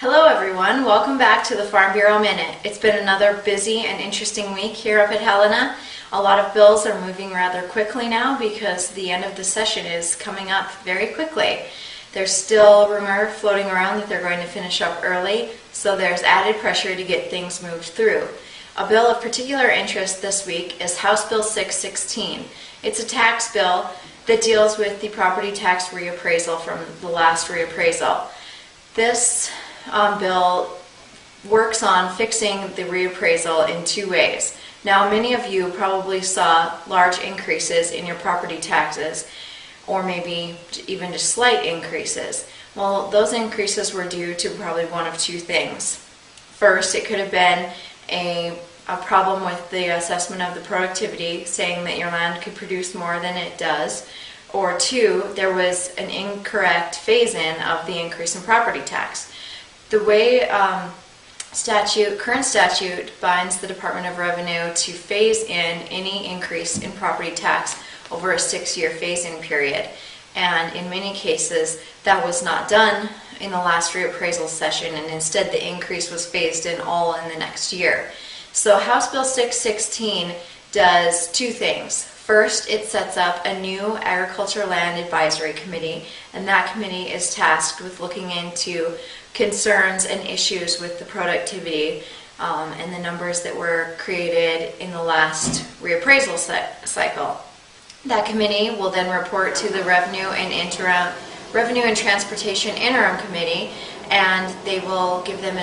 Hello everyone, welcome back to the Farm Bureau Minute. It's been another busy and interesting week here up at Helena. A lot of bills are moving rather quickly now because the end of the session is coming up very quickly. There's still rumor floating around that they're going to finish up early, so there's added pressure to get things moved through. A bill of particular interest this week is House Bill 616. It's a tax bill that deals with the property tax reappraisal from the last reappraisal. This bill works on fixing the reappraisal in two ways. Now, many of you probably saw large increases in your property taxes, or maybe even just slight increases. Well, those increases were due to probably one of two things. First, it could have been a problem with the assessment of the productivity, saying that your land could produce more than it does. Or two, there was an incorrect phase-in of the increase in property tax. The way current statute binds the Department of Revenue to phase in any increase in property tax over a 6-year phase-in period. And in many cases, that was not done in the last reappraisal session, and instead the increase was phased in all in the next year. So House Bill 616 does two things. First, it sets up a new Agriculture Land Advisory Committee, and that committee is tasked with looking into concerns and issues with the productivity and the numbers that were created in the last reappraisal cycle. That committee will then report to the Revenue and Transportation Interim Committee, and they will give them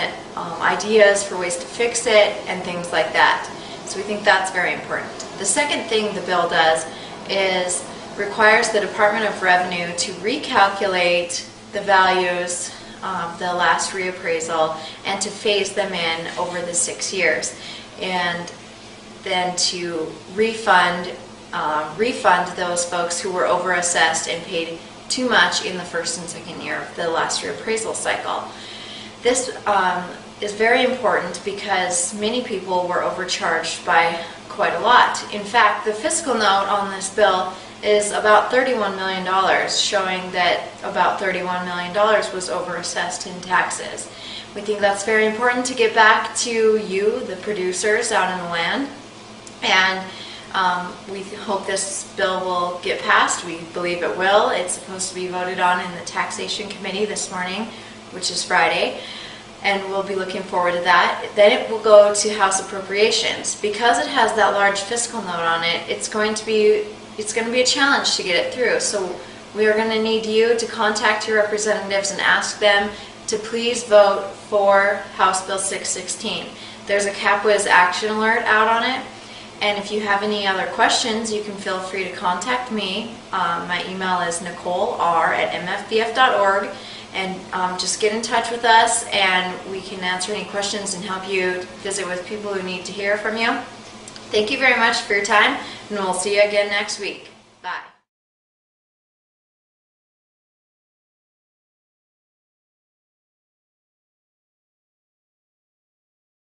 ideas for ways to fix it and things like that. So we think that's very important. The second thing the bill does is requires the Department of Revenue to recalculate the values of the last reappraisal and to phase them in over the 6 years, and then to refund those folks who were overassessed and paid too much in the first and second year of the last reappraisal cycle. This is very important because many people were overcharged by quite a lot. In fact, the fiscal note on this bill is about $31 million, showing that about $31 million was overassessed in taxes. We think that's very important to get back to you, the producers out in the land, and we hope this bill will get passed. We believe it will. It's supposed to be voted on in the Taxation Committee this morning, which is Friday, and we'll be looking forward to that. Then it will go to House Appropriations. Because it has that large fiscal note on it, it's going to be a challenge to get it through. So we are going to need you to contact your representatives and ask them to please vote for House Bill 616. There's a CapWiz action alert out on it, and if you have any other questions, you can feel free to contact me. My email is nicoler@mfbf.org, and just get in touch with us and we can answer any questions and help you visit with people who need to hear from you. Thank you very much for your time, and we'll see you again next week. Bye.